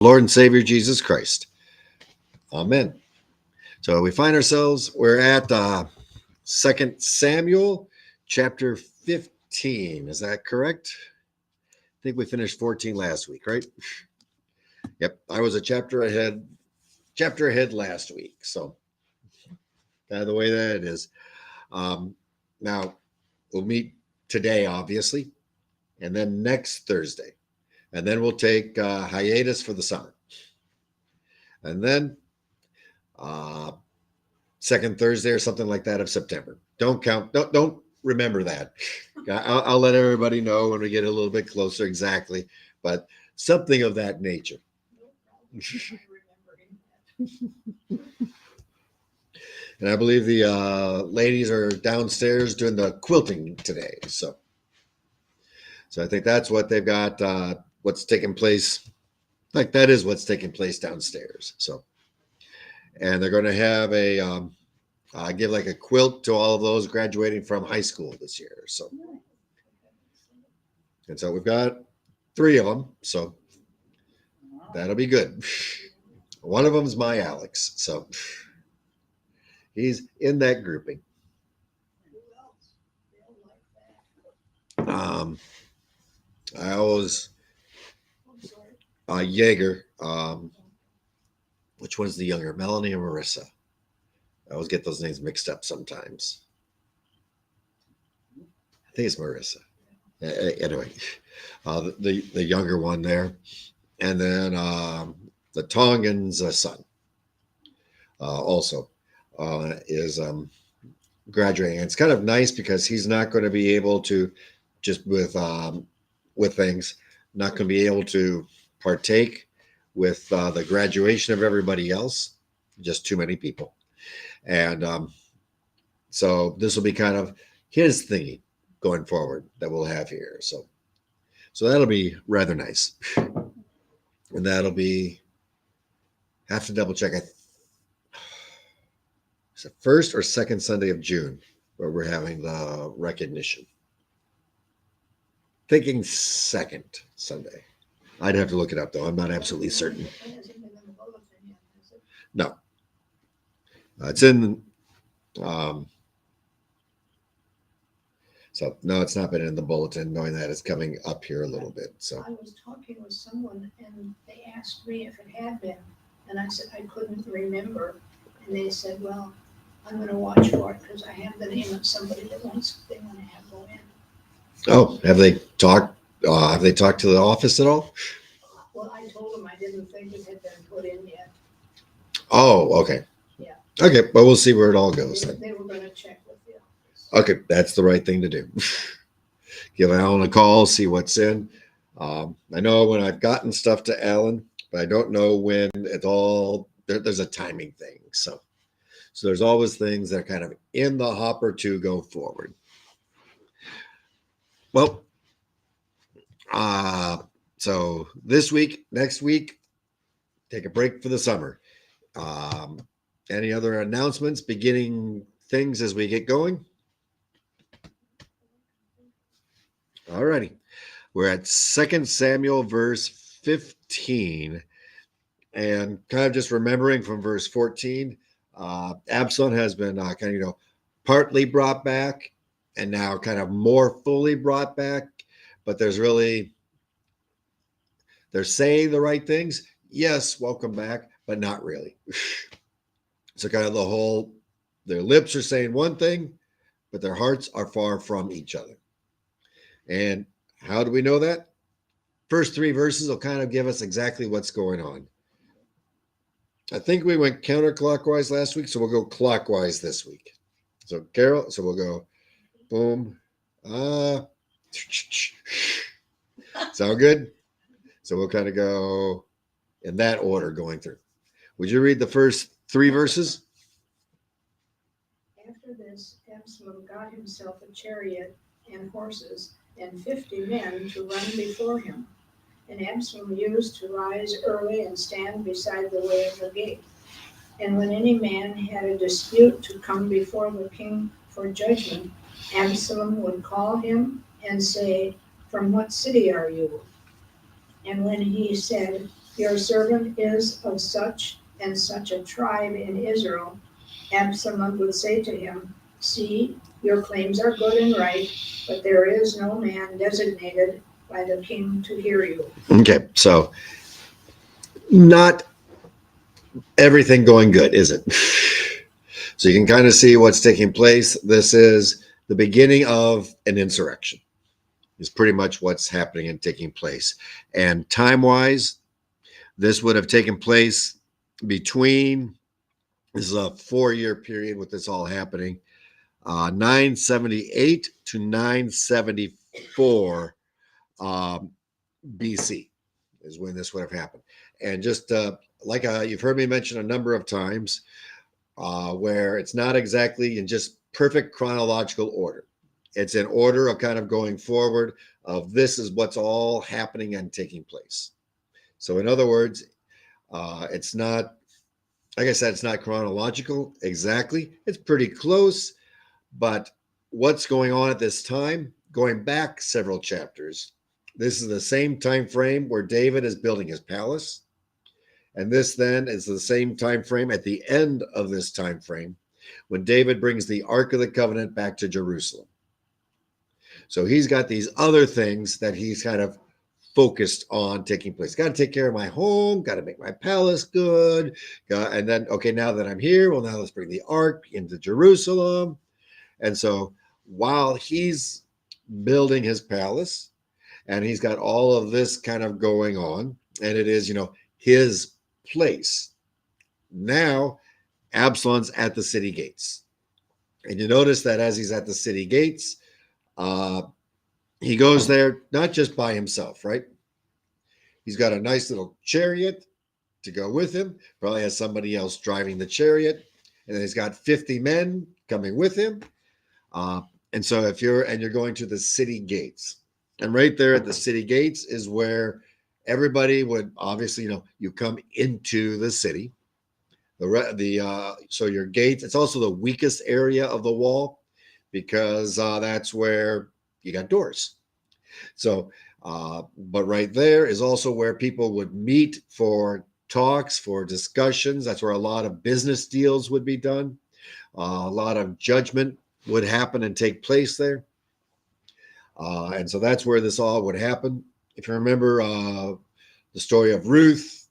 Lord and Savior Jesus Christ. Amen. So we find ourselves, we're at 2 Samuel chapter 15. Is that correct? I think we finished 14 last week, right? Yep. I was a chapter ahead last week. So kind of the way that it is. Now we'll meet today, obviously, and then next Thursday. And then we'll take hiatus for the summer. And then uh, second Thursday or something like that of September. Don't count. Don't remember that. I'll let everybody know when we get a little bit closer exactly, but something of that nature. And I believe the ladies are downstairs doing the quilting today. So I think that's what they've got. What's taking place? Like that is what's taking place downstairs. So, and they're going to have give like a quilt to all of those graduating from high school this year. So, and so we've got 3 of them. So that'll be good. One of them is my Alex. So he's in that grouping. I always Jaeger. Which one's the younger, Melanie or Marissa? I always get those names mixed up sometimes. I think it's Marissa. Anyway, the younger one there, and then the Tongan's son also is graduating. And it's kind of nice because he's not going to be able to just with things, not going to be able to partake with the graduation of everybody else. Just too many people, and so this will be kind of his thingy going forward that we'll have here. So that'll be rather nice, and that'll be have to double check. It's the first or second Sunday of June where we're having the recognition. Thinking second Sunday. I'd have to look it up though. I'm not absolutely certain. No, it's in. So no, it's not been in the bulletin. Knowing that it's coming up here a little bit. So I was talking with someone and they asked me if it had been, and I said I couldn't remember, and they said, "Well, I'm going to watch for it because I have the name of somebody that they want to have go in." Oh, have they talked? Have they talked to the office at all? Well, I told them I didn't think it had been put in yet. Oh, okay. Yeah. Okay, but we'll see where it all goes then. They were going to check with the office. Okay, that's the right thing to do. Give Alan a call, see what's in. I know when I've gotten stuff to Alan, but I don't know when it all. There's a timing thing, so there's always things that are kind of in the hopper to go forward. Well, so this week, next week, take a break for the summer. Any other announcements, beginning things as we get going? All righty. We're at 2 Samuel verse 15. And kind of just remembering from verse 14, Absalom has been partly brought back and now kind of more fully brought back. But they're saying the right things. Yes, welcome back, but not really. So kind of their lips are saying one thing, but their hearts are far from each other. And how do we know that? First 3 verses will kind of give us exactly what's going on. I think we went counterclockwise last week, so we'll go clockwise this week. So Carol, so we'll go boom. Sound good? So we'll kind of go in that order going through. Would you read the first 3 verses? After this, Absalom got himself a chariot and horses and 50 men to run before him. And Absalom used to rise early and stand beside the way of the gate. And when any man had a dispute to come before the king for judgment, Absalom would call him and say, "From what city are you?" And when he said, Your servant is of such and such a tribe in Israel. Absalom would say to him, see, your claims are good and right, but there is no man designated by the king to hear you. Okay, so not everything going good, is it? So you can kind of see what's taking place. This is the beginning of an insurrection, is pretty much what's happening and taking place. And time-wise, this would have taken place between, this is a 4-year period with this all happening, 978 to 974 BC is when this would have happened. And just like you've heard me mention a number of times, where it's not exactly in just perfect chronological order. It's in order of kind of going forward of this is what's all happening and taking place. So in other words, it's not, like I said, it's not chronological exactly. It's pretty close, but what's going on at this time, going back several chapters, this is the same time frame where David is building his palace. And this then is the same time frame at the end of this time frame when David brings the Ark of the Covenant back to Jerusalem. So he's got these other things that he's kind of focused on taking place. Got to take care of my home, got to make my palace good. And then, okay, now that I'm here, well, now let's bring the Ark into Jerusalem. And so while he's building his palace and he's got all of this kind of going on, and it is, his place. Now, Absalom's at the city gates. And you notice that as he's at the city gates, he goes there not just by himself, right? He's got a nice little chariot to go with him, probably has somebody else driving the chariot, and then he's got 50 men coming with him. And so if you're going to the city gates, and right there at the city gates is where everybody would obviously, you come into the city. So your gates, it's also the weakest area of the wall because that's where you got doors. So, but right there is also where people would meet for talks, for discussions. That's where a lot of business deals would be done. A lot of judgment would happen and take place there. And so that's where this all would happen. If you remember the story of Ruth,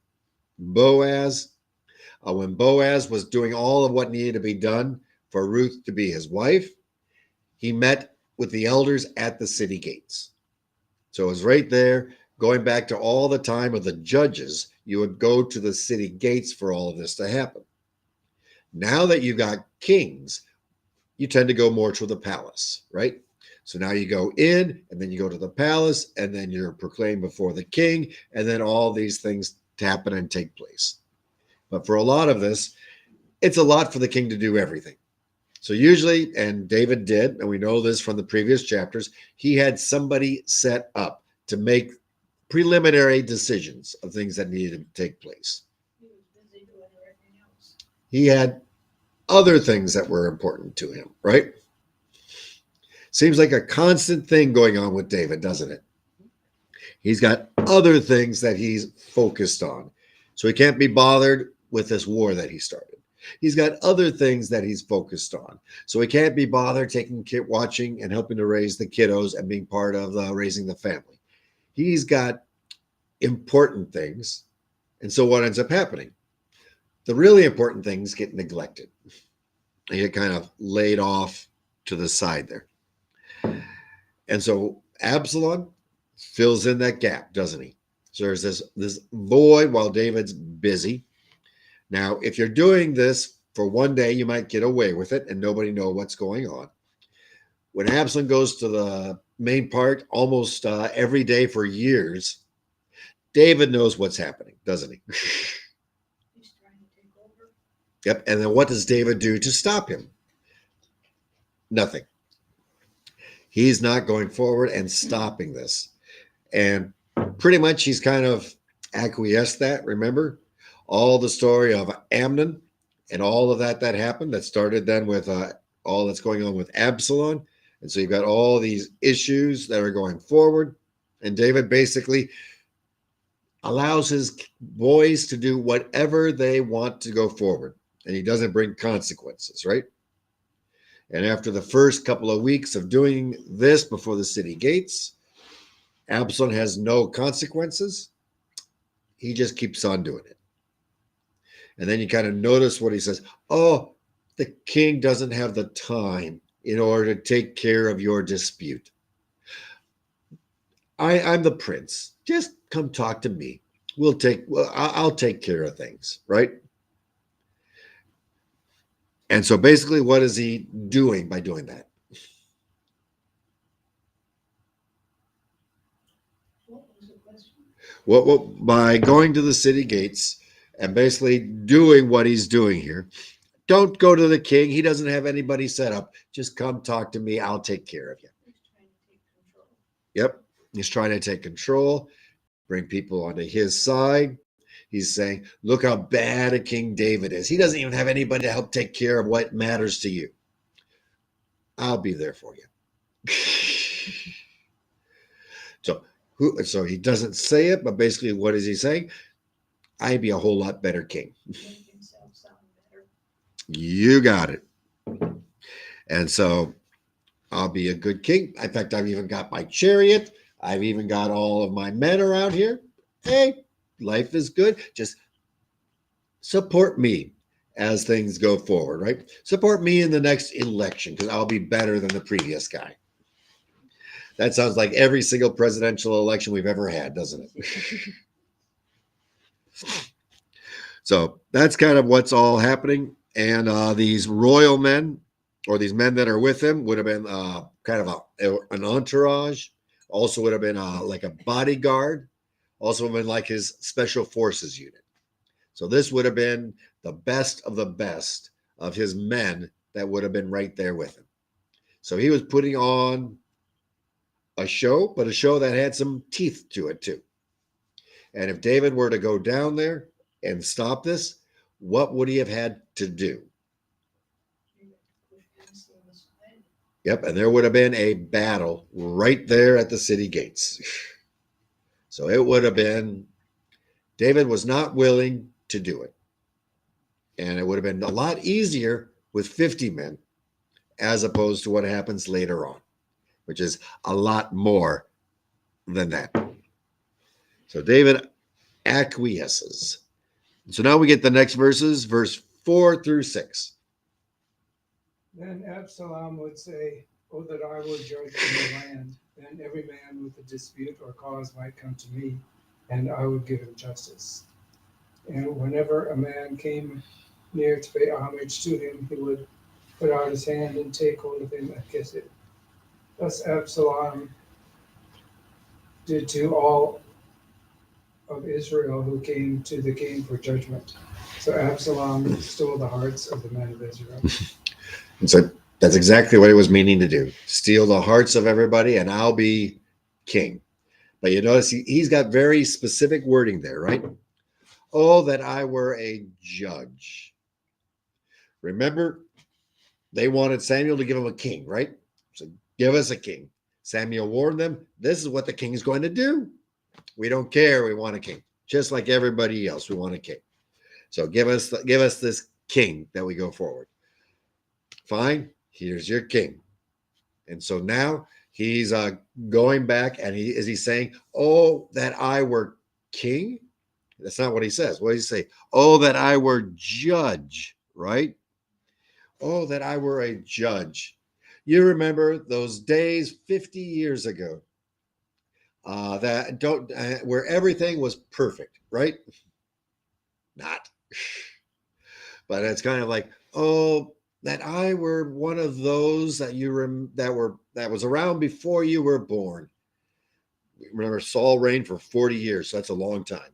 Boaz, when Boaz was doing all of what needed to be done for Ruth to be his wife, he met with the elders at the city gates. So it was right there, going back to all the time of the judges, you would go to the city gates for all of this to happen. Now that you've got kings, you tend to go more to the palace, right? So now you go in, and then you go to the palace, and then you're proclaimed before the king, and then all these things happen and take place. But for a lot of this, it's a lot for the king to do everything. So usually, and David did, and we know this from the previous chapters, he had somebody set up to make preliminary decisions of things that needed to take place. He was busy doing everything else. He had other things that were important to him, right? Seems like a constant thing going on with David, doesn't it? He's got other things that he's focused on. So he can't be bothered with this war that he started. He's got other things that he's focused on. So he can't be bothered watching and helping to raise the kiddos and being part of raising the family. He's got important things. And so what ends up happening? The really important things get neglected. They get kind of laid off to the side there. And so Absalom fills in that gap, doesn't he? So there's this void while David's busy. Now, if you're doing this for one day, you might get away with it and nobody know what's going on. When Absalom goes to the main part almost every day for years, David knows what's happening, doesn't he? He's trying to take over. Yep. And then what does David do to stop him? Nothing. He's not going forward and stopping this. And pretty much he's kind of acquiesced that, remember? All the story of Amnon and all of that happened that started then with all that's going on with Absalom. And so you've got all these issues that are going forward. And David basically allows his boys to do whatever they want to go forward, and he doesn't bring consequences, right? And after the first couple of weeks of doing this before the city gates, Absalom has no consequences. He just keeps on doing it. And then you kind of notice what he says. Oh, the king doesn't have the time in order to take care of your dispute. I'm the prince. Just come talk to me. I'll take care of things, right? And so basically, what is he doing by doing that? What was the question? What by going to the city gates and basically doing what he's doing here. Don't go to the king. He doesn't have anybody set up. Just come talk to me. I'll take care of you. He's trying to take control. Yep. He's trying to take control, bring people onto his side. He's saying, look how bad a King David is. He doesn't even have anybody to help take care of what matters to you. I'll be there for you. So he doesn't say it, but basically what is he saying? I'd be a whole lot better king. Make himself sound better. You got it. And so I'll be a good king. In fact, I've even got my chariot. I've even got all of my men around here. Hey, life is good. Just support me as things go forward, right? Support me in the next election because I'll be better than the previous guy. That sounds like every single presidential election we've ever had, doesn't it? So that's kind of what's all happening. And these royal men or these men that are with him would have been kind of an entourage. Also would have been like a bodyguard. Also would have been like his special forces unit. So this would have been the best of his men that would have been right there with him. So he was putting on a show, but a show that had some teeth to it too. And if David were to go down there and stop this, what would he have had to do? Yep, and there would have been a battle right there at the city gates. So it would have been, David was not willing to do it. And it would have been a lot easier with 50 men as opposed to what happens later on, which is a lot more than that. So David acquiesces. So now we get the next verses, verse 4 through 6. Then Absalom would say, oh, that I were judge in the land, then every man with a dispute or cause might come to me, and I would give him justice. And whenever a man came near to pay homage to him, he would put out his hand and take hold of him and kiss it. Thus Absalom did to all of Israel who came to the king for judgment. So Absalom stole the hearts of the men of Israel. And so that's exactly what he was meaning to do. Steal the hearts of everybody and I'll be king. But you notice he's got very specific wording there, right? Oh, that I were a judge. Remember, they wanted Samuel to give them a king, right? So give us a king. Samuel warned them, this is what the king is going to do. We don't care. We want a king. Just like everybody else, we want a king. So give us this king that we go forward. Fine, here's your king. And so now he's going back and he's saying, oh, that I were king. That's not what he says. What does he say? Oh, that I were judge, right? Oh, that I were a judge. You remember those days 50 years ago where everything was perfect, right? Not. But it's kind of like, oh, that I were one of those that that was around before you were born. Remember, Saul reigned for 40 years, so that's a long time.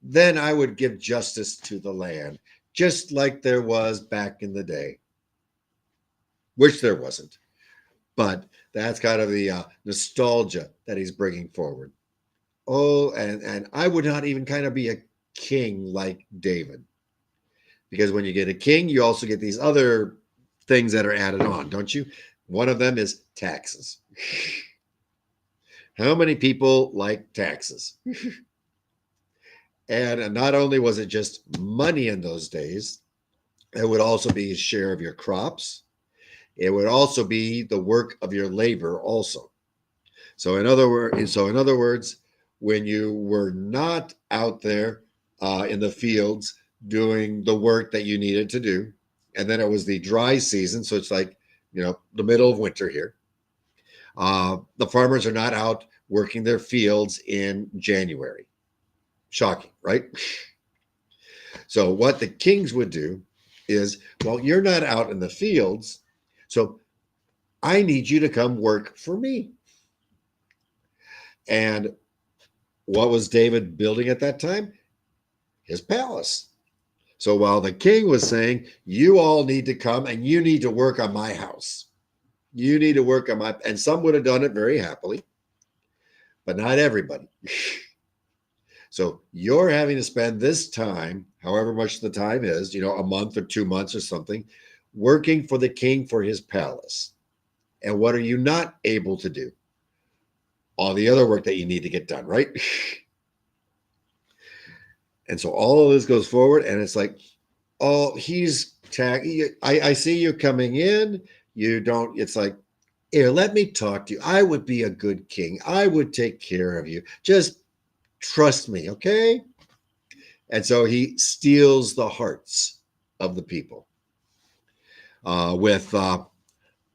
Then I would give justice to the land, just like there was back in the day, which there wasn't. But that's kind of the nostalgia that he's bringing forward. Oh, and I would not even kind of be a king like David. Because when you get a king, you also get these other things that are added on, don't you? One of them is taxes. How many people like taxes? And not only was it just money in those days, it would also be a share of your crops. It would also be the work of your labor also. So in other words, when you were not out there in the fields doing the work that you needed to do, and then it was the dry season, so it's like the middle of winter here. The farmers are not out working their fields in January. Shocking, right? So what the kings would do is, well, you're not out in the fields, so I need you to come work for me. And what was David building at that time? His palace. So while the king was saying, you all need to come and you need to work on my house. You need to work on my, and some would have done it very happily, but not everybody. So you're having to spend this time, however much the time is, a month or 2 months or something, working for the king for his palace. And what are you not able to do? All the other work that you need to get done, right? And so all of this goes forward, and it's like, oh, I see you coming in. You don't, it's like, here, let me talk to you. I would be a good king. I would take care of you. Just trust me, okay? And so he steals the hearts of the people with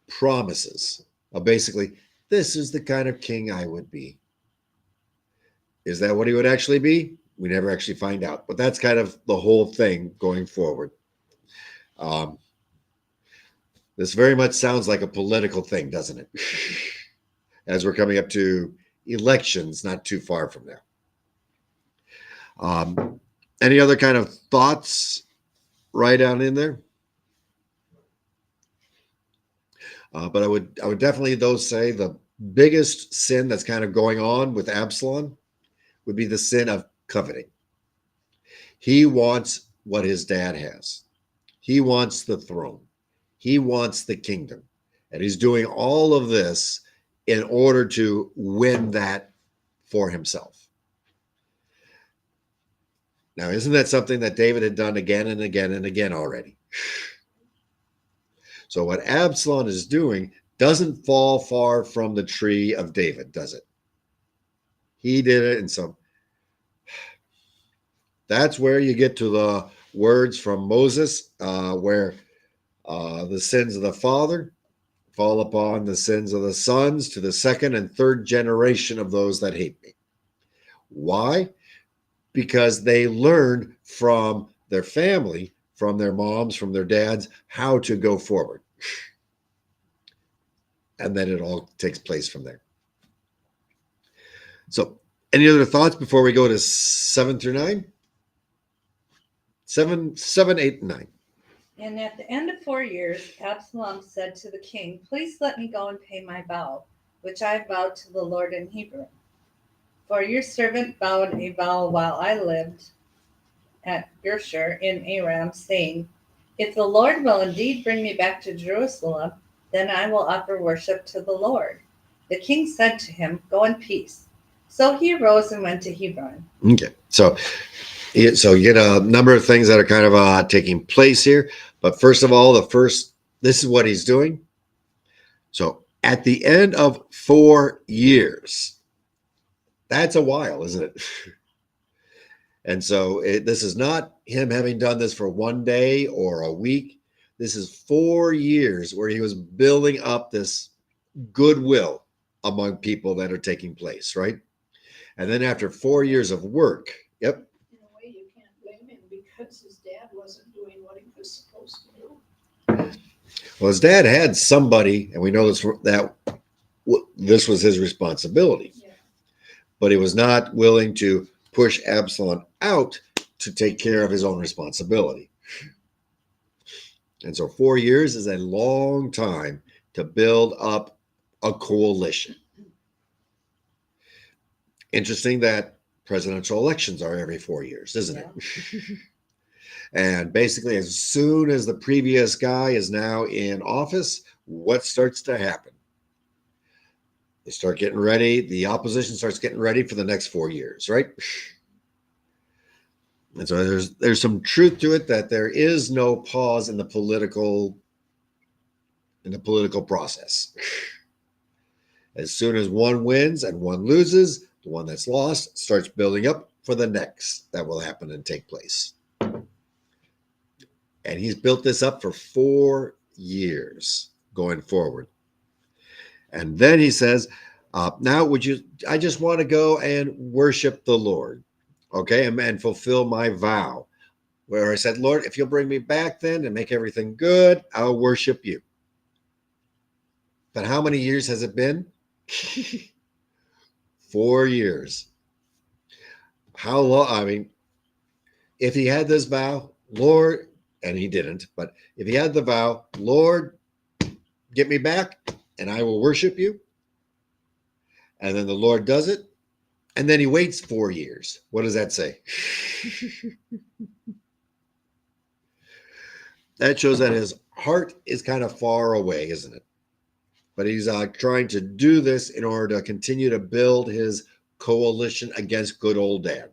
promises of basically, this is the kind of king I would be. Is that what he would actually be? We never actually find out. But that's kind of the whole thing going forward. This very much sounds like a political thing, doesn't it? As we're coming up to elections not too far from there. Any other kind of thoughts right down in there? But I would definitely, though, say the biggest sin that's kind of going on with Absalom would be the sin of coveting. He wants what his dad has. He wants the throne. He wants the kingdom. And he's doing all of this in order to win that for himself. Now, isn't that something that David had done again and again and again already? So what Absalom is doing doesn't fall far from the tree of David, does it? He did it in some. That's where you get to the words from Moses, where the sins of the father fall upon the sins of the sons to the second and third generation of those that hate me. Why? Because they learned from their family, from their moms, from their dads, how to go forward. And then it all takes place from there. So, any other thoughts before we go to 7 through 9? 7, 8, and 9. And at the end of 4 years, Absalom said to the king, please let me go and pay my vow, which I vowed to the Lord in Hebron. For your servant vowed a vow while I lived at Geshur in Aram, saying, if the Lord will indeed bring me back to Jerusalem, then I will offer worship to the Lord. The king said to him, go in peace. So he arose and went to Hebron. Okay, so you get a number of things that are kind of taking place here. But first of all, this is what he's doing. So at the end of 4 years, that's a while, isn't it? And so this is not him having done this for one day or a week. This is 4 years where he was building up this goodwill among people that are taking place, right? And then after 4 years of work, yep. In a way, you can't blame him because his dad wasn't doing what he was supposed to do. Well, his dad had somebody, and we know this was his responsibility. Yeah. But he was not willing to push Absalom out to take care of his own responsibility. And so 4 years is a long time to build up a coalition. Interesting that presidential elections are every 4 years, isn't it? And basically, as soon as the previous guy is now in office, what starts to happen? They start getting ready. The opposition starts getting ready for the next 4 years, right? And so there's some truth to it that there is no pause in the political process. As soon as one wins and one loses, the one that's lost starts building up for the next that will happen and take place. And he's built this up for 4 years going forward. And then he says, now I just want to go and worship the Lord, okay, and fulfill my vow. Where I said, Lord, if you'll bring me back then and make everything good, I'll worship you. But how many years has it been? 4 years. How long? I mean, if he had this vow, Lord, and he didn't, but if he had the vow, Lord, get me back and I will worship you. And then the Lord does it. And then he waits 4 years. What does that say? That shows that his heart is kind of far away, isn't it? But he's trying to do this in order to continue to build his coalition against good old dad.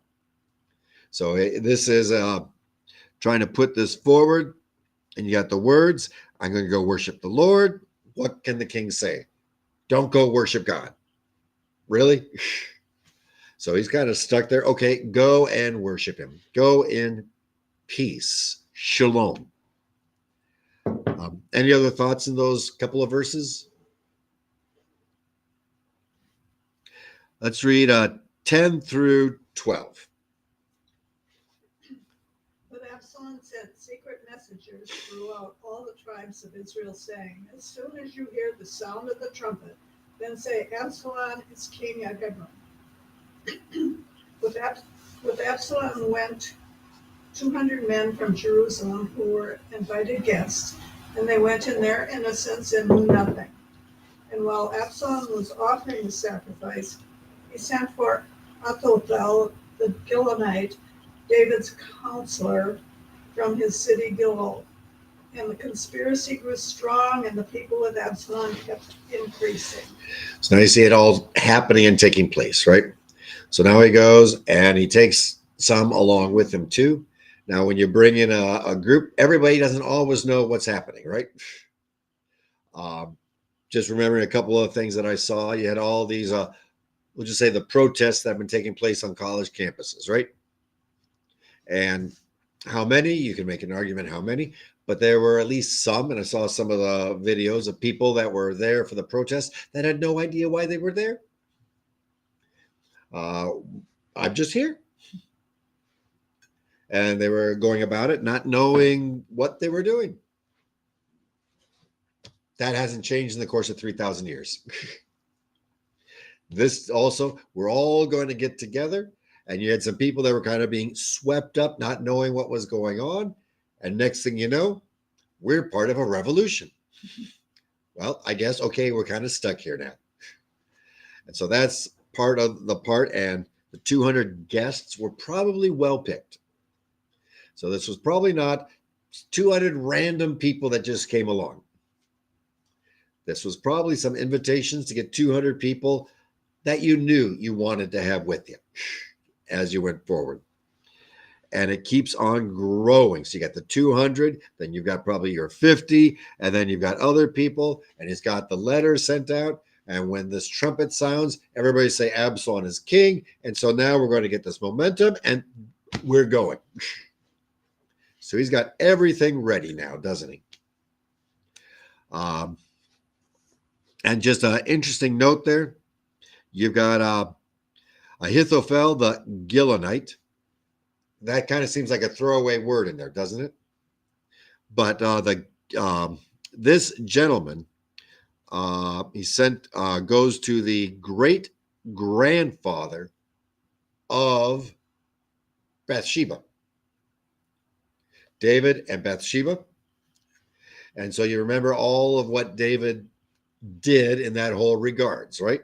So this is trying to put this forward. And you got the words, I'm going to go worship the Lord. What can the king say? Don't go worship God. Really? So he's kind of stuck there. Okay, go and worship him. Go in peace. Shalom. Any other thoughts in those couple of verses? Let's read 10 through 12. But Absalom sent secret messengers throughout all the tribes of Israel, saying, as soon as you hear the sound of the trumpet, then say, Absalom is king at Hebron. With Absalom went 200 men from Jerusalem who were invited guests, and they went in their innocence and knew nothing. And while Absalom was offering the sacrifice, he sent for Ahithophel the Gilonite, David's counselor, from his city Gilgal. And the conspiracy grew strong, and the people with Absalom kept increasing. So now you see it all happening and taking place, right? So now he goes and he takes some along with him too. Now, when you bring in a group, everybody doesn't always know what's happening, right? Just remembering a couple of things that I saw. You had all these, we'll just say the protests that have been taking place on college campuses, right? And how many? You can make an argument how many, but there were at least some, and I saw some of the videos of people that were there for the protest that had no idea why they were there. I'm just here. And they were going about it not knowing what they were doing. That hasn't changed in the course of 3,000 years. This also, we're all going to get together, and you had some people that were kind of being swept up, not knowing what was going on. And next thing you know, we're part of a revolution. Well, I guess, okay, we're kind of stuck here now. And so that's part of the part, and the 200 guests were probably well picked. So this was probably not 200 random people that just came along. This was probably some invitations to get 200 people that you knew you wanted to have with you as you went forward. And it keeps on growing. So you got the 200, then you've got probably your 50, and then you've got other people, and he's got the letters sent out. And when this trumpet sounds, everybody say Absalom is king. And so now we're going to get this momentum, and we're going. So he's got everything ready now, doesn't he? And just an interesting note there. You've got Ahithophel, the Gilonite. That kind of seems like a throwaway word in there, doesn't it? But this gentleman, he goes to the great grandfather of Bathsheba, David and Bathsheba. And so you remember all of what David did in that whole regards, right?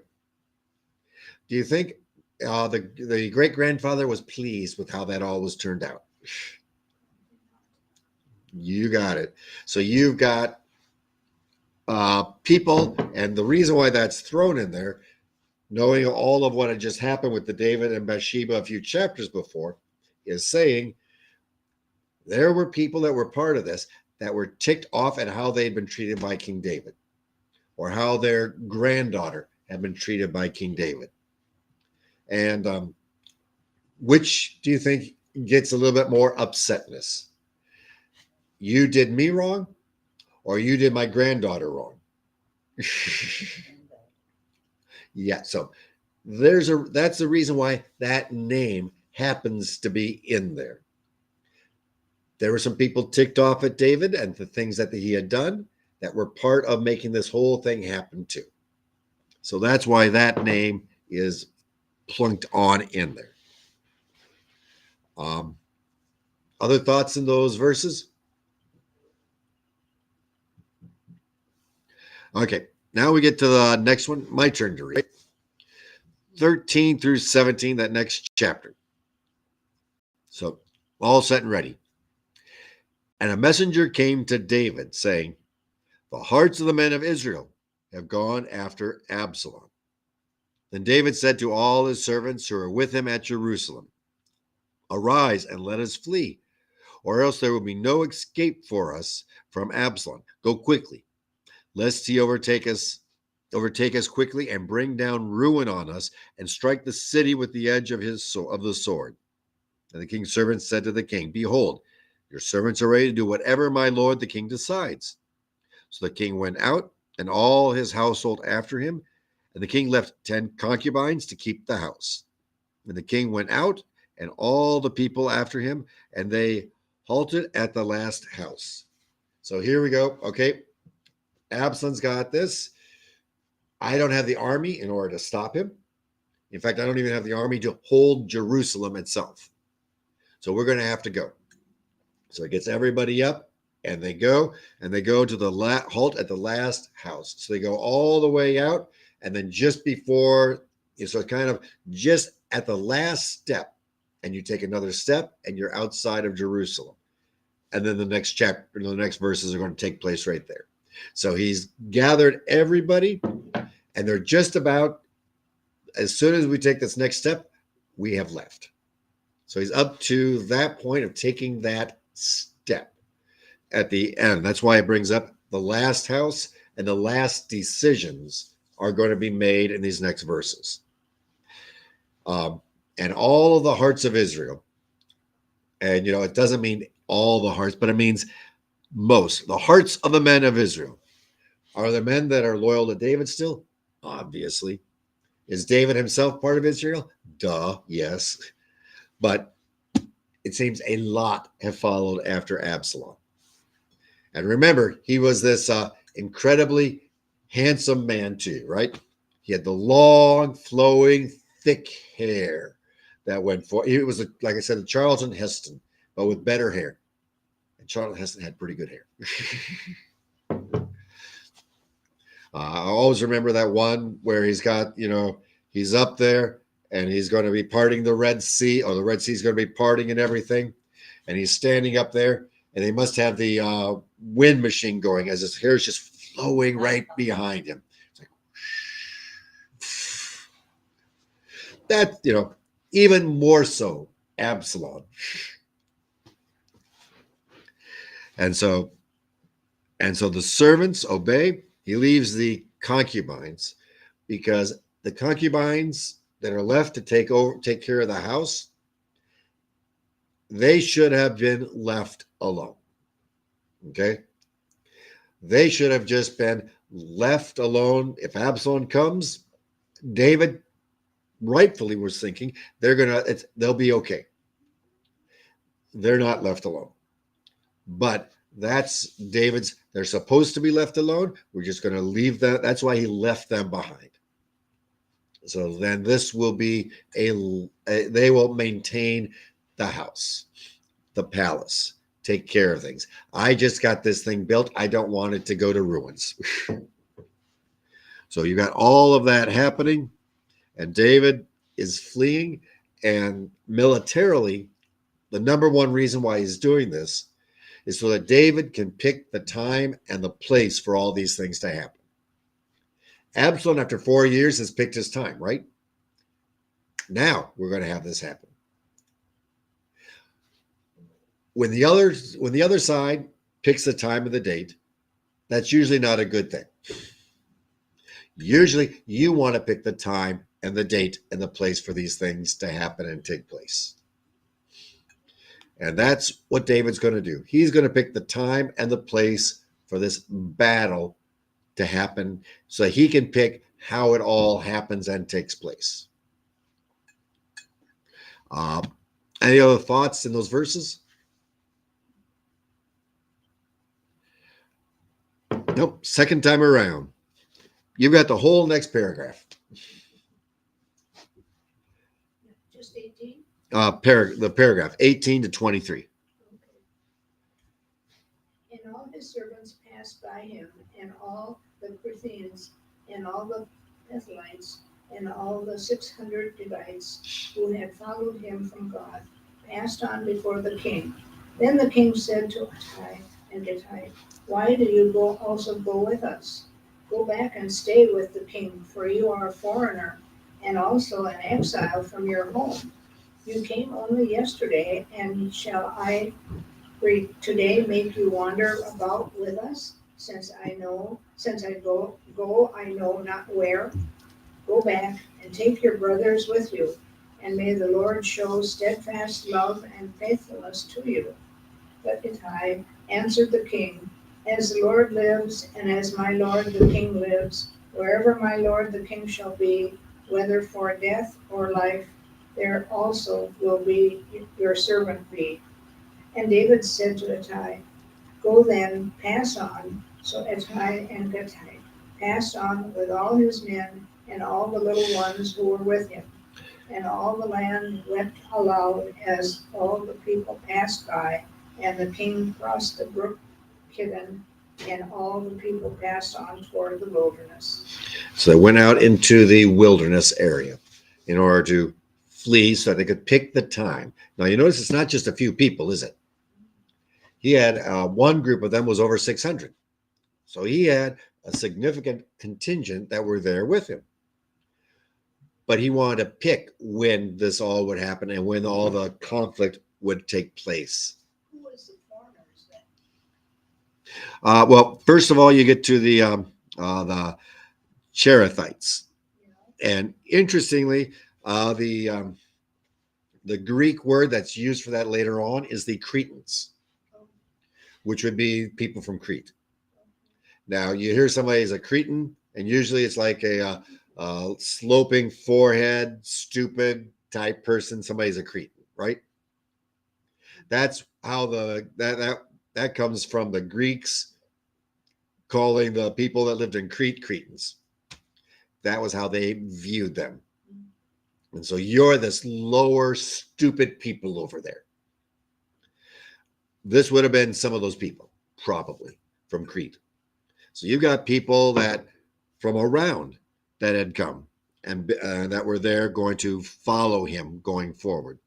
Do you think the great grandfather was pleased with how that all was turned out? You got it. So you've got people, and the reason why that's thrown in there, knowing all of what had just happened with the David and Bathsheba a few chapters before, is saying There were people that were part of this that were ticked off at how they'd been treated by King David, or how their granddaughter had been treated by King David. And which do you think gets a little bit more upsetness? You did me wrong, or you did my granddaughter wrong? Yeah, so that's the reason why that name happens to be in there. There were some people ticked off at David and the things that he had done that were part of making this whole thing happen too. So that's why that name is plunked on in there. Other thoughts in those verses? Okay, now we get to the next one. My turn to read. 13 through 17, that next chapter. So, all set and ready. And a messenger came to David, saying, the hearts of the men of Israel have gone after Absalom. Then David said to all his servants who were with him at Jerusalem, arise and let us flee, or else there will be no escape for us from Absalom. Go quickly, lest he overtake us quickly and bring down ruin on us and strike the city with the edge of the sword. And the king's servants said to the king, behold, your servants are ready to do whatever my lord the king decides. So the king went out, and all his household after him, and the king left 10 concubines to keep the house. And the king went out, and all the people after him, and they halted at the last house. So here we go. Okay, Absalom's got this. I don't have the army in order to stop him. In fact, I don't even have the army to hold Jerusalem itself. So we're going to have to go. So it gets everybody up, and they go to the halt at the last house. So they go all the way out, and then just before, so kind of just at the last step, and you take another step, and you're outside of Jerusalem. And then the next chapter, the next verses are going to take place right there. So he's gathered everybody, and they're just about, as soon as we take this next step, we have left. So he's up to that point of taking that step at the end. That's why it brings up the last house, and the last decisions are going to be made in these next verses. And all of the hearts of Israel, and it doesn't mean all the hearts, but it means most. The hearts of the men of Israel. Are the men that are loyal to David still? Obviously. Is David himself part of Israel? Duh, yes. But it seems a lot have followed after Absalom. And remember, he was this incredibly handsome man too, right? He had the long, flowing, thick hair that went for. He was, like I said, a Charlton Heston, but with better hair. And Charlton Heston had pretty good hair. I always remember that one where he's got, he's up there and he's going to be parting the Red Sea, or the Red Sea is going to be parting and everything. And he's standing up there, and they must have the wind machine going as his hair is just flowing right behind him. It's like, that, even more so Absalom. And so the servants obey. He leaves the concubines, because the concubines that are left to take care of the house, they should have been left alone. Okay? They should have just been left alone. If Absalom comes, David rightfully was thinking they'll be okay. They're not left alone. But that's David's, they're supposed to be left alone. We're just going to leave them. That's why he left them behind. So then this will be they will maintain the house, the palace, take care of things. I just got this thing built. I don't want it to go to ruins. So you got all of that happening, and David is fleeing, and militarily, the number one reason why he's doing this is so that David can pick the time and the place for all these things to happen. Absalom, after 4 years, has picked his time, right? Now we're going to have this happen. when the other side picks the time and the date, that's usually not a good thing. Usually you want to pick the time and the date and the place for these things to happen and take place. And that's what David's going to do. He's going to pick the time and the place for this battle to happen so he can pick how it all happens and takes place. Any other thoughts in those verses? Nope. Second time around. You've got the whole next paragraph. Just 18? The paragraph 18 to 23. Okay. And all his servants passed by him, and all the Crethians, and all the Pethlites, and all the 600 Levites who had followed him from God, passed on before the king. Then the king said to Ittai and Gittai, why do you also go with us? Go back and stay with the king, for you are a foreigner, and also an exile from your home. You came only yesterday, and shall I today make you wander about with us, since I go I know not where? Go back and take your brothers with you, and may the Lord show steadfast love and faithfulness to you. But Ittai answered the king, as the Lord lives, and as my lord the king lives, wherever my lord the king shall be, whether for death or life, there also will be your servant be. And David said to Ittai, go then, pass on. So Ittai and Gittai passed on with all his men and all the little ones who were with him. And all the land wept aloud as all the people passed by, and the king crossed the brook Kidron, and all the people passed on toward the wilderness. So they went out into the wilderness area in order to flee so they could pick the time. Now you notice it's not just a few people, is it? He had one group of them was over 600. So he had a significant contingent that were there with him. But he wanted to pick when this all would happen and when all the conflict would take place. Who was the foreigners then? Well, first of all, you get to the Cherethites. And interestingly, the Greek word that's used for that later on is the Cretans, which would be people from Crete. Now, you hear somebody is a Cretan, and usually it's like a sloping forehead, stupid type person. Somebody's a Cretan, right? That's how that comes from the Greeks calling the people that lived in Crete Cretans. That was how they viewed them. And so you're this lower, stupid people over there. This would have been some of those people, probably, from Crete. So you've got people that from around that had come and that were there going to follow him going forward.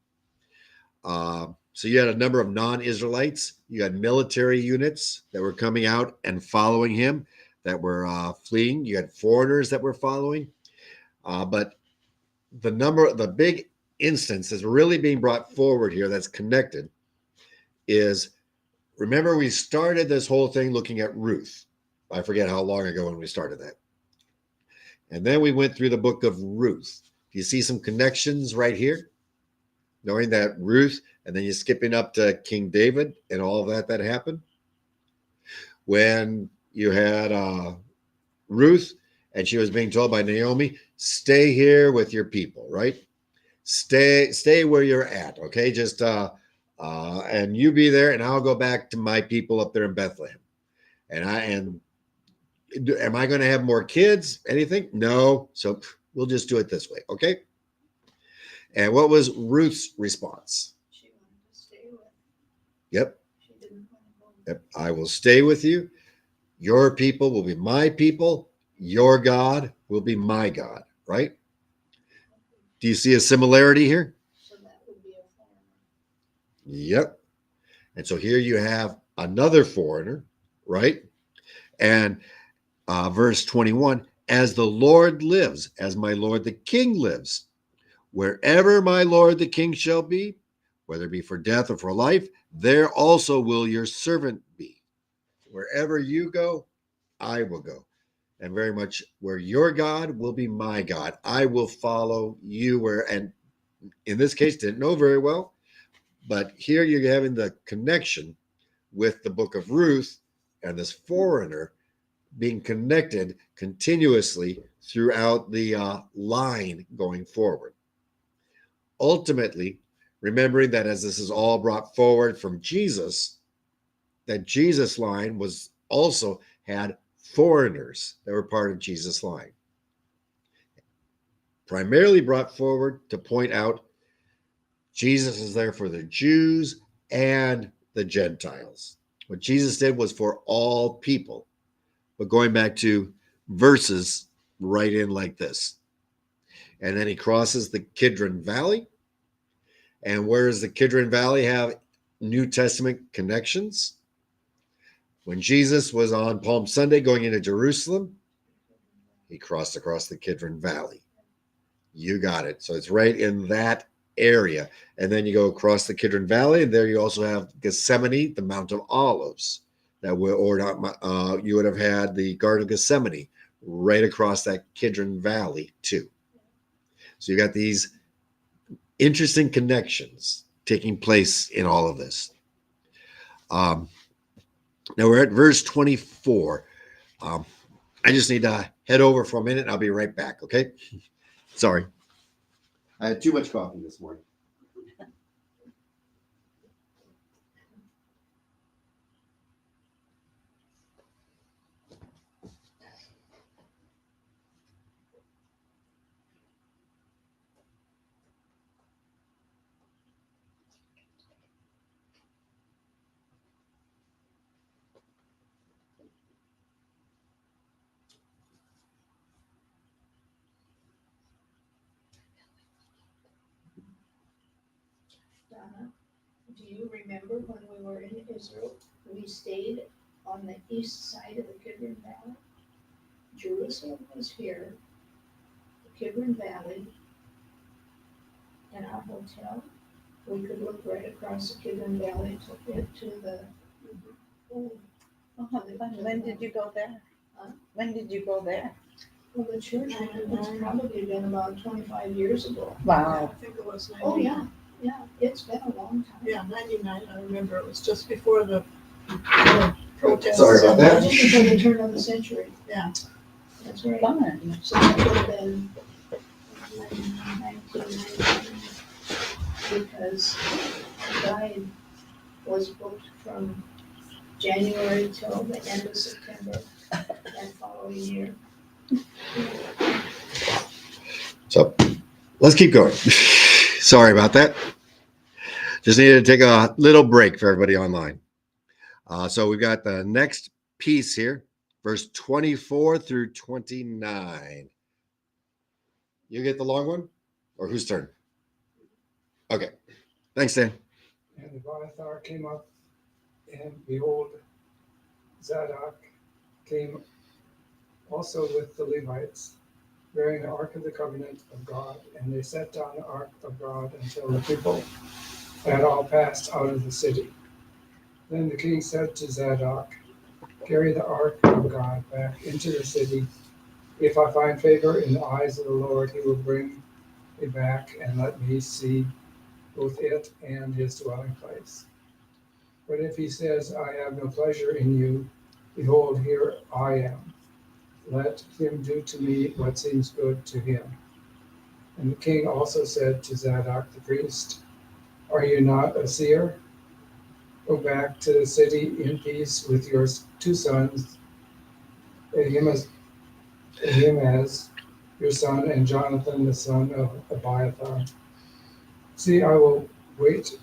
So you had a number of non-Israelites. You had military units that were coming out and following him, that were fleeing. You had foreigners that were following. But the big instance that's really being brought forward here that's connected is, remember we started this whole thing looking at Ruth. I forget how long ago when we started that. And then we went through the book of Ruth. Do you see some connections right here? Knowing that Ruth, and then you're skipping up to King David and all of that happened. When you had Ruth, and she was being told by Naomi, stay here with your people, right? Stay where you're at, okay? Just and you be there, and I'll go back to my people up there in Bethlehem. And am I going to have more kids? Anything? No. So we'll just do it this way, okay? And what was Ruth's response? She wanted to stay with. Yep. She didn't want to go. Yep. I will stay with you. Your people will be my people. Your God will be my God, right? Do you see a similarity here? So that would be a foreigner. Yep. And so here you have another foreigner, right? And verse 21, as the Lord lives, as my Lord the King lives, wherever my Lord the King shall be, whether it be for death or for life, There also will your servant be. Wherever you go, I will go. And very much where your God will be my God. I will follow you where, and in this case, didn't know very well, but here you're having the connection with the book of Ruth and this foreigner being connected continuously throughout the line going forward. Ultimately, remembering that as this is all brought forward from Jesus, that Jesus line was also had foreigners that were part of Jesus line. Primarily brought forward to point out Jesus is there for the Jews and the Gentiles. What Jesus did was for all people. But going back to verses right in like this. And then he crosses the Kidron Valley. And where does the Kidron Valley have New Testament connections? When Jesus was on Palm Sunday going into Jerusalem, he crossed across the Kidron Valley. You got it. So it's right in that area. And then you go across the Kidron Valley, and there you also have Gethsemane, the Mount of Olives. That would, or not, you would have had the Garden of Gethsemane right across that Kidron Valley too. So you got these interesting connections taking place in all of this. Now we're at verse 24. I just need to head over for a minute. I'll be right back. Okay. Sorry. I had too much coffee this morning. Donna, do you remember when we were in Israel, we stayed on the east side of the Kidron Valley? Jerusalem was here, the Kidron Valley, and our hotel. We could look right across the Kidron Valley to the. Oh, when did you go there? Huh? When did you go there? Well, the church, it's probably been about 25 years ago. Wow. I think it was 99. Oh, yeah, yeah, it's been a long time. Yeah, 99, I remember, it was just before the protests. Sorry about that. Just before the turn of the century. Yeah. That's right. Fun. So that would have been 1999, because the guide was booked from January till the end of September that following year. So let's keep going. Sorry about that. Just needed to take a little break for everybody online. So we've got the next piece here, verse 24 through 29. You get the long one? Or whose turn? Okay. Thanks, Dan. And Abiathar came up, and behold, Zadok came also with the Levites, bearing the ark of the covenant of God, and they set down the ark of God until the people had all passed out of the city. Then the king said to Zadok, carry the ark of God back into the city. If I find favor in the eyes of the Lord, he will bring it back and let me see both it and his dwelling place. But if he says, I have no pleasure in you, behold, here I am. Let him do to me what seems good to him. And the king also said to Zadok the priest, are you not a seer? Go back to the city in peace with your two sons, Ahimaaz, your son, and Jonathan, the son of Abiathar. See, I will wait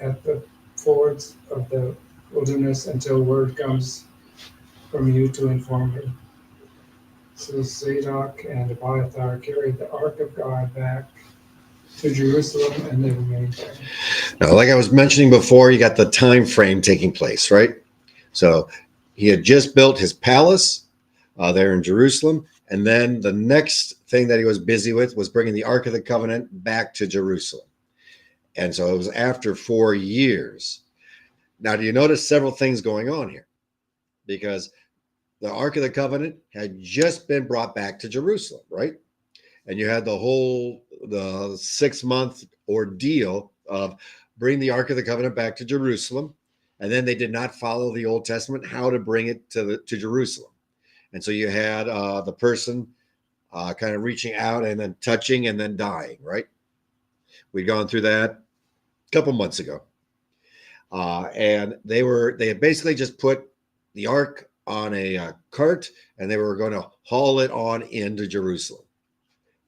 at the fords of the wilderness until word comes from you to inform me. So Zadok and Abiathar carried the ark of God back to Jerusalem, and they remained there. Now, like I was mentioning before, you got the time frame taking place, right? So he had just built his palace there in Jerusalem. And then the next thing that he was busy with was bringing the Ark of the Covenant back to Jerusalem. And so it was after 4 years. Now, do you notice several things going on here? Because the Ark of the Covenant had just been brought back to Jerusalem, right? And you had the 6-month ordeal of bring the Ark of the Covenant back to Jerusalem. And then they did not follow the Old Testament, how to bring it to Jerusalem. And so you had the person kind of reaching out and then touching and then dying, right? We'd gone through that a couple months ago. And they had basically just put the ark on a cart, and they were going to haul it on into Jerusalem.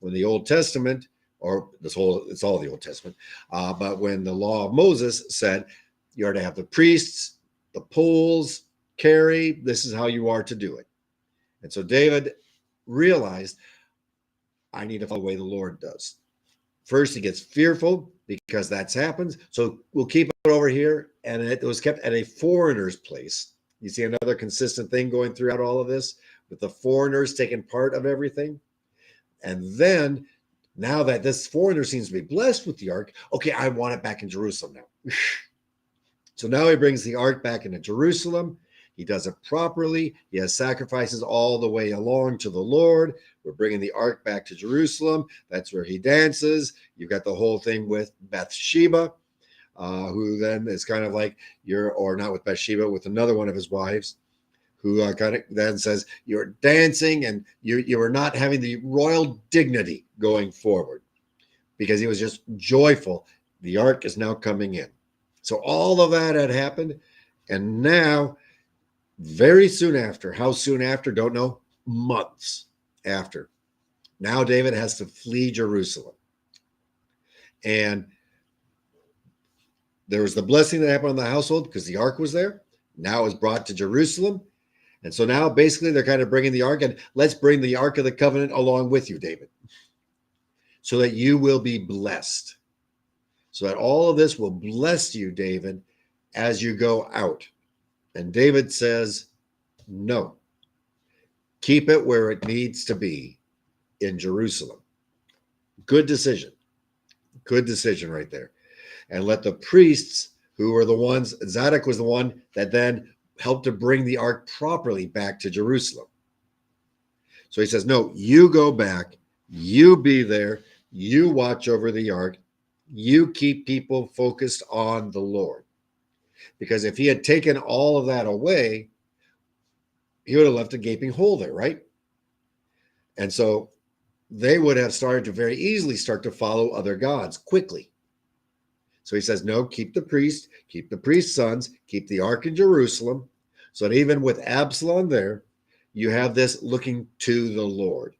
When the Old Testament, or it's all the Old Testament, but when the law of Moses said you are to have the priests, the poles, carry, this is how you are to do it. And so David realized, I need to follow the way the Lord does. First, he gets fearful because that's happened. So we'll keep it over here. And it was kept at a foreigner's place. You see another consistent thing going throughout all of this, with the foreigners taking part of everything. And then, now that this foreigner seems to be blessed with the ark, okay, I want it back in Jerusalem now. So now he brings the ark back into Jerusalem. He does it properly. He has sacrifices all the way along to the Lord. We're bringing the ark back to Jerusalem. That's where he dances. You've got the whole thing with Bathsheba, who then is kind of like or not with Bathsheba, with another one of his wives, who kind of then says, you're dancing and you are not having the royal dignity going forward, because he was just joyful. The ark is now coming in. So all of that had happened. And now, very soon after, how soon after, don't know, months after, now David has to flee Jerusalem. And there was the blessing that happened on the household because the ark was there. Now it was brought to Jerusalem. And so now basically they're kind of bringing the ark, and let's bring the Ark of the Covenant along with you, David, so that you will be blessed. So that all of this will bless you, David, as you go out. And David says, no, keep it where it needs to be, in Jerusalem. Good decision. Good decision right there. And let the priests, who were the ones, Zadok was the one that then helped to bring the ark properly back to Jerusalem. So he says, no, you go back, you be there, you watch over the ark, you keep people focused on the Lord. Because if he had taken all of that away, he would have left a gaping hole there, right? And so they would have started to very easily start to follow other gods quickly. So he says, no, keep the priest's sons, keep the ark in Jerusalem, so that even with Absalom there, you have this looking to the Lord.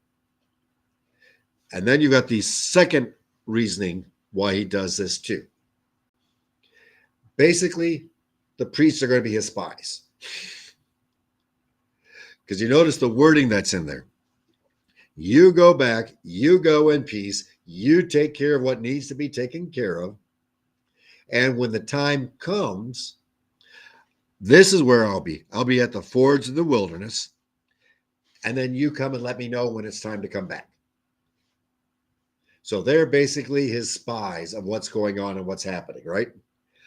And then you got the second reasoning why he does this too. Basically, the priests are going to be his spies. Because you notice the wording that's in there. You go back, you go in peace, you take care of what needs to be taken care of. And when the time comes, this is where I'll be. I'll be at the fords of the wilderness. And then you come and let me know when it's time to come back. So they're basically his spies of what's going on and what's happening, right?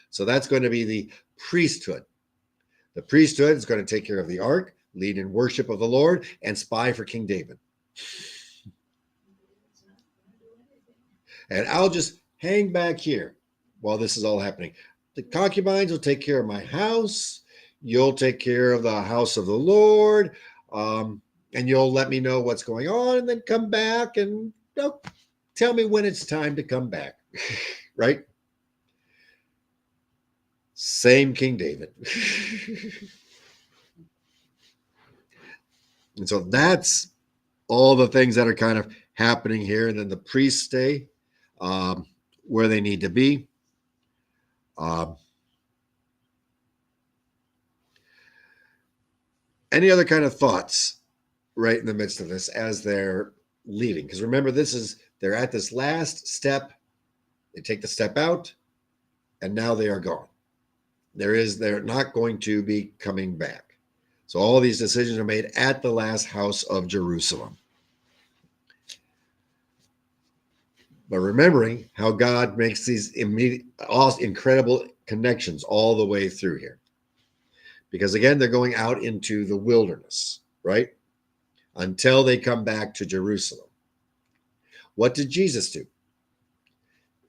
So that's going to be the priesthood. The priesthood is going to take care of the ark, lead in worship of the Lord, and spy for King David. And I'll just hang back here while this is all happening. The concubines will take care of my house. You'll take care of the house of the Lord. And you'll let me know what's going on, and then come back and tell me when it's time to come back. Right? Same King David. And so that's all the things that are kind of happening here. And then the priests stay where they need to be. Any other kind of thoughts right in the midst of this as they're leaving? Because remember, they're at this last step. They take the step out, and now they are gone. They're not going to be coming back. So all these decisions are made at the last house of Jerusalem. But remembering how God makes these incredible connections all the way through here. Because again, they're going out into the wilderness, right? Until they come back to Jerusalem. What did Jesus do?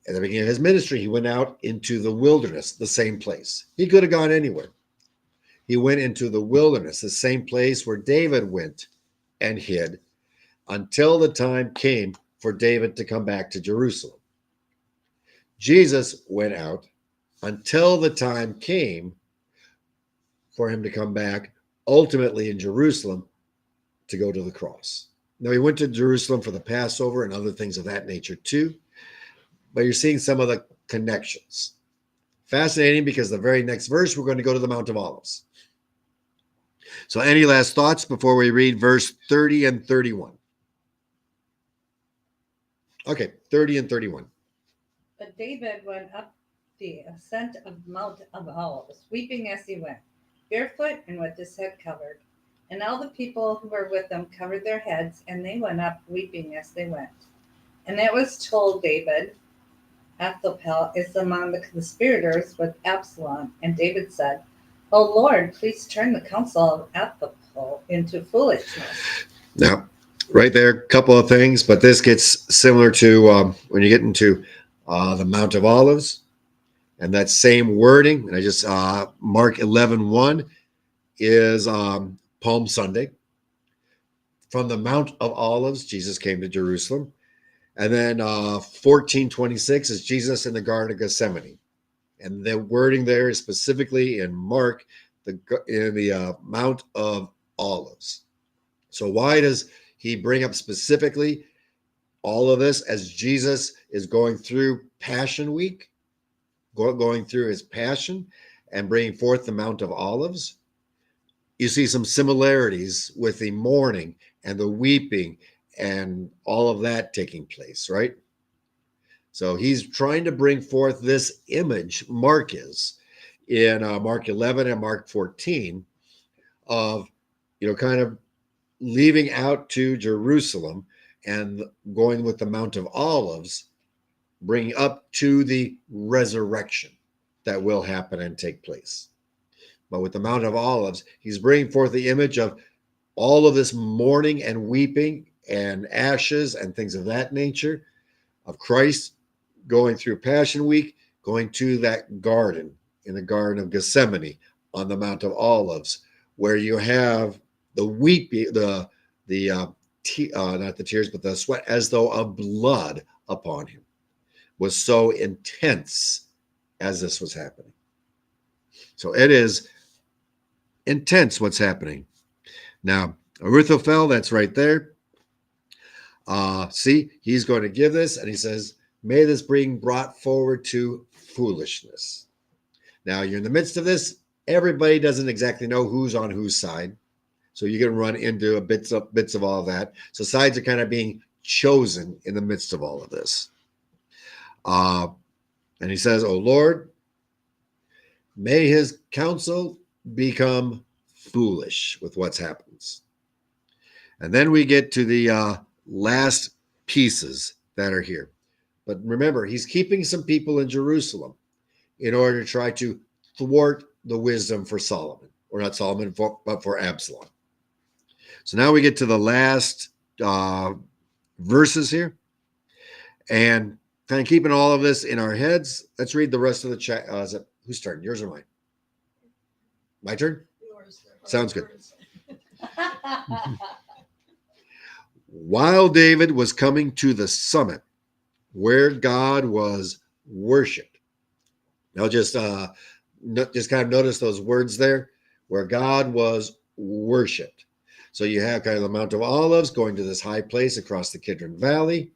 At the beginning of his ministry, he went out into the wilderness, the same place. He could have gone anywhere. He went into the wilderness, the same place where David went and hid until the time came for David to come back to Jerusalem. Jesus went out until the time came for him to come back, ultimately in Jerusalem, to go to the cross. Now, he went to Jerusalem for the Passover and other things of that nature too, but you're seeing some of the connections. Fascinating, because the very next verse, we're going to go to the Mount of Olives. So any last thoughts before we read verse 30 and 31? Okay, 30 and 31. But David went up the ascent of Mount of Olives, weeping as he went, barefoot and with his head covered. And all the people who were with him covered their heads, and they went up weeping as they went. And it was told David, Ahithophel is among the conspirators with Absalom. And David said, O Lord, please turn the counsel of Ahithophel into foolishness. Now, right there, a couple of things, but this gets similar to when you get into the Mount of Olives, and that same wording. And I just Mark 11:1 is Palm Sunday. From the Mount of Olives, Jesus came to Jerusalem. And then 14:26 is Jesus in the Garden of Gethsemane. And the wording there is specifically in Mark, in the Mount of Olives. So why does he bring up specifically all of this as Jesus is going through Passion Week, going through his passion and bringing forth the Mount of Olives? You see some similarities with the mourning and the weeping and all of that taking place, right? So he's trying to bring forth this image, Mark is, in Mark 11 and Mark 14, of, kind of leaving out to Jerusalem and going with the Mount of Olives, bringing up to the resurrection that will happen and take place. But with the Mount of Olives, he's bringing forth the image of all of this mourning and weeping and ashes and things of that nature of Christ going through Passion Week, going to that garden in the Garden of Gethsemane on the Mount of Olives, where you have the weeping, not the tears, but the sweat as though of blood upon him was so intense as this was happening. So it is intense what's happening. Now, Ahithophel, that's right there. See, he's going to give this, and he says, may this being brought forward to foolishness. Now, you're in the midst of this. Everybody doesn't exactly know who's on whose side. So you're going to run into bits of all of that. So sides are kind of being chosen in the midst of all of this. And he says, oh Lord, may his counsel become foolish with what happens. And then we get to the last pieces that are here. But remember, he's keeping some people in Jerusalem in order to try to thwart the wisdom for Solomon, or not Solomon, but for Absalom. So now we get to the last verses here, and kind of keeping all of this in our heads. Let's read the rest of the chat. Who's starting? Yours or mine? My turn? Yours. Sounds good. While David was coming to the summit where God was worshipped. Now just kind of notice those words there, where God was worshipped. So you have kind of the Mount of Olives going to this high place across the Kidron Valley.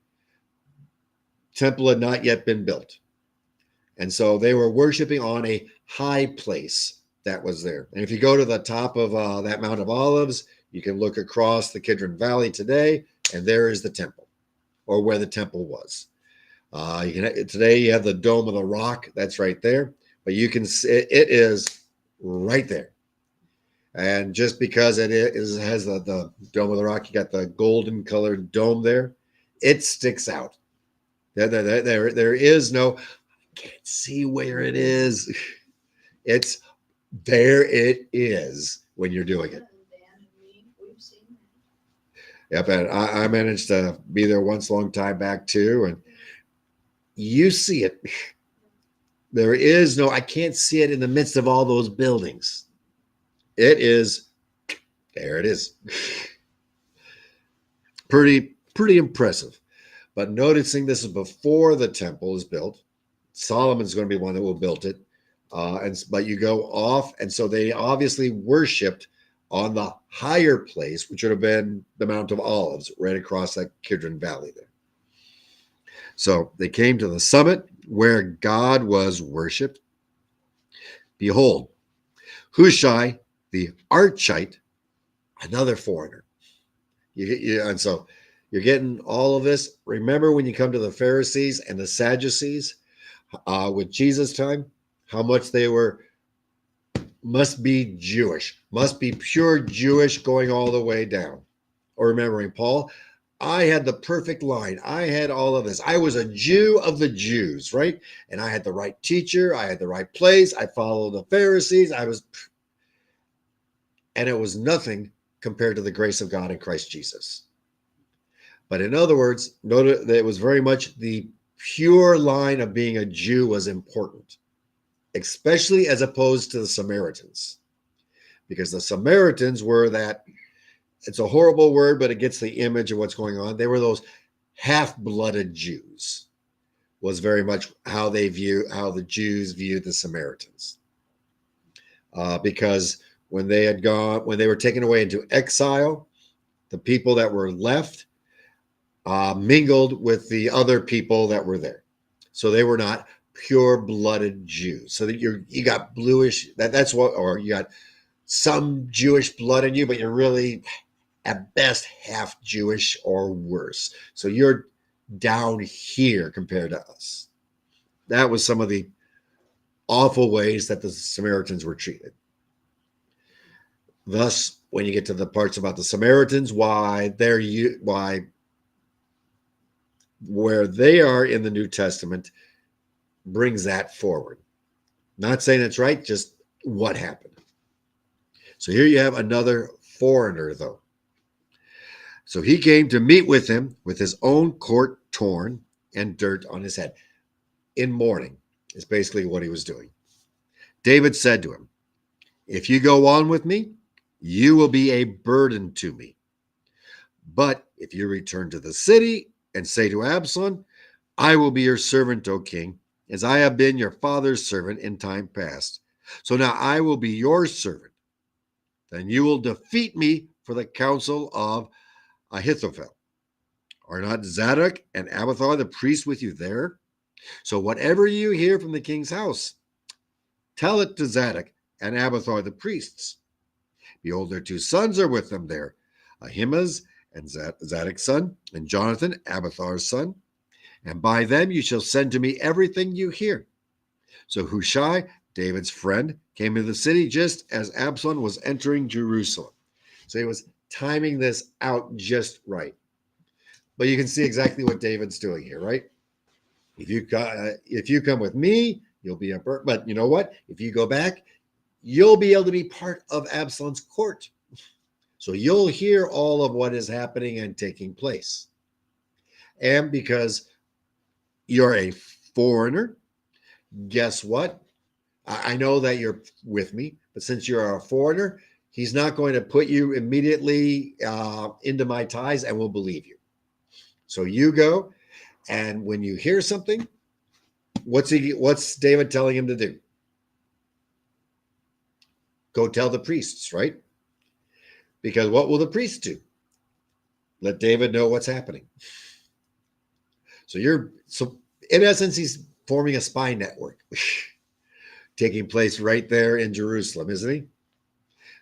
Temple had not yet been built. And so they were worshiping on a high place that was there. And if you go to the top of that Mount of Olives, you can look across the Kidron Valley today, and there is the temple, or where the temple was. Today you have the Dome of the Rock. That's right there. But you can see it is right there. And just because it has the Dome of the Rock, you got the golden colored dome there, it sticks out. There is no, can't see where it is. It's there. It is when you're doing it. Dan and me, we've seen Yep, and I managed to be there once, long time back too, and you see it. There is no, I can't see it in the midst of all those buildings. It is, there it is. Pretty impressive. But noticing this is before the temple is built. Solomon's going to be one that will build it. But you go off, and so they obviously worshipped on the higher place, which would have been the Mount of Olives, right across that Kidron Valley there. So they came to the summit where God was worshipped. Behold, Hushai the Archite, another foreigner. And so you're getting all of this. Remember when you come to the Pharisees and the Sadducees with Jesus' time, how much they were, must be Jewish, must be pure Jewish going all the way down. Or remembering Paul, I had the perfect line. I had all of this. I was a Jew of the Jews, right? And I had the right teacher. I had the right place. I followed the Pharisees. And it was nothing compared to the grace of God in Christ Jesus. But in other words, note that it was very much the pure line of being a Jew was important, especially as opposed to the Samaritans. Because the Samaritans were that, it's a horrible word, but it gets the image of what's going on. They were those half-blooded Jews, was very much how the Jews viewed the Samaritans. Because when they were taken away into exile, the people that were left mingled with the other people that were there. So they were not pure-blooded Jews. So that you got bluish, that's what, or you got some Jewish blood in you, but you're really at best half Jewish or worse. So you're down here compared to us. That was some of the awful ways that the Samaritans were treated. Thus, when you get to the parts about the Samaritans, where they are in the New Testament brings that forward. Not saying it's right, just what happened. So here you have another foreigner, though. So he came to meet with him with his own coat torn and dirt on his head. In mourning is basically what he was doing. David said to him, if you go on with me, you will be a burden to me. But if you return to the city and say to Absalom, I will be your servant, O king, as I have been your father's servant in time past. So now I will be your servant. Then you will defeat me for the counsel of Ahithophel. Are not Zadok and Abiathar the priests with you there? So whatever you hear from the king's house, tell it to Zadok and Abiathar the priests. Behold, their 2 sons are with them there, Ahimaaz and Zadok's son, and Jonathan, Abiathar's son. And by them you shall send to me everything you hear. So Hushai, David's friend, came into the city just as Absalom was entering Jerusalem. So he was timing this out just right. But you can see exactly what David's doing here, right? If you come with me, you'll be a burden. But you know what? If you go back, you'll be able to be part of Absalom's court. So you'll hear all of what is happening and taking place. And because you're a foreigner, guess what? I know that you're with me, but since you're a foreigner, he's not going to put you immediately into my ties and will believe you. So you go, and when you hear something, what's David telling him to do? Go tell the priests, right? Because what will the priests do? Let David know what's happening. So in essence, he's forming a spy network taking place right there in Jerusalem, isn't he?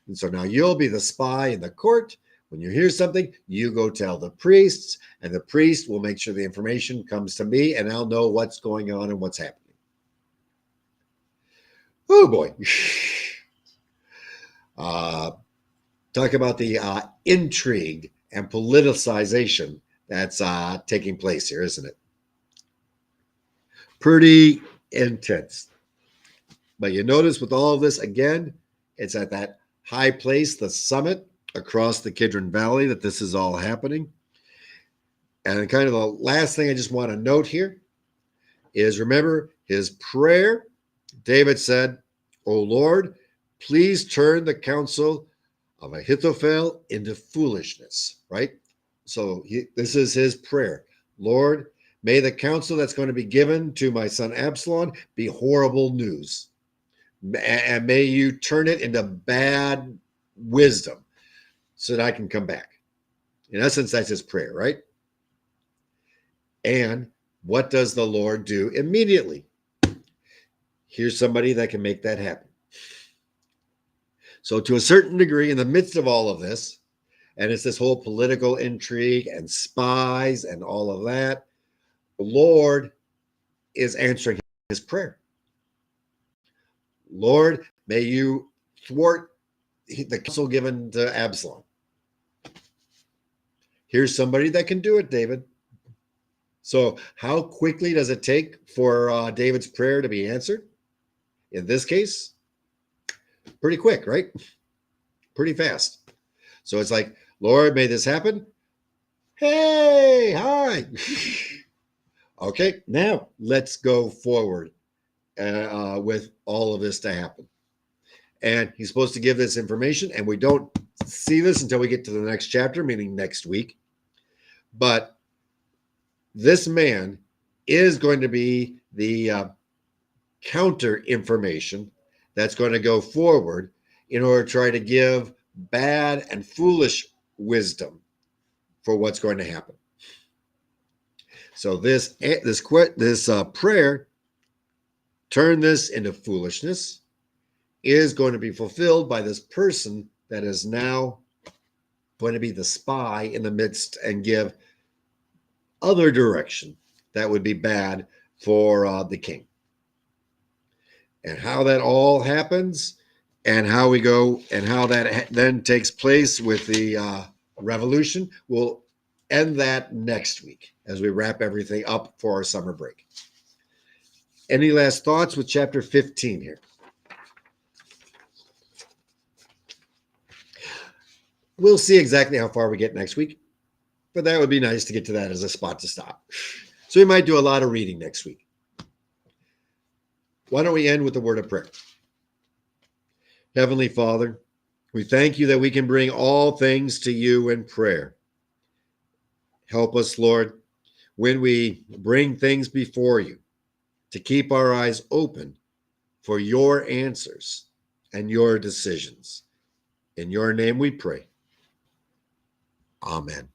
And so now you'll be the spy in the court. When you hear something, you go tell the priests, and the priest will make sure the information comes to me, and I'll know what's going on and what's happening. Oh boy. Talk about the intrigue and politicization that's taking place here, isn't it? pretty intense. But you notice with all of this, again, it's at that high place, the summit across the Kidron Valley, that this is all happening. And kind of the last thing I just want to note here is, remember his prayer. David said, "O Lord, please turn the counsel of Ahithophel into foolishness," right? So this is his prayer. Lord, may the counsel that's going to be given to my son Absalom be horrible news. And may you turn it into bad wisdom so that I can come back. In essence, that's his prayer, right? And what does the Lord do immediately? Here's somebody that can make that happen. So to a certain degree, in the midst of all of this, and it's this whole political intrigue and spies and all of that, the Lord is answering his prayer. Lord, may you thwart the counsel given to Absalom. Here's somebody that can do it, David. So how quickly does it take for David's prayer to be answered? In this case, pretty quick, right? Pretty fast. So it's like, Lord, may this happen. Hey, hi. Okay, now let's go forward with all of this to happen. And he's supposed to give this information, and we don't see this until we get to the next chapter, meaning next week. But this man is going to be the counter information that's going to go forward in order to try to give bad and foolish wisdom for what's going to happen. So this prayer, turn this into foolishness, is going to be fulfilled by this person that is now going to be the spy in the midst and give other direction that would be bad for the king. And how that all happens, and how we go, and how that then takes place with the revolution, we'll end that next week as we wrap everything up for our summer break. Any last thoughts with chapter 15 here? We'll see exactly how far we get next week, but that would be nice to get to that as a spot to stop. So we might do a lot of reading next week. Why don't we end with a word of prayer? Heavenly Father, we thank you that we can bring all things to you in prayer. Help us, Lord, when we bring things before you, to keep our eyes open for your answers and your decisions. In your name we pray. Amen.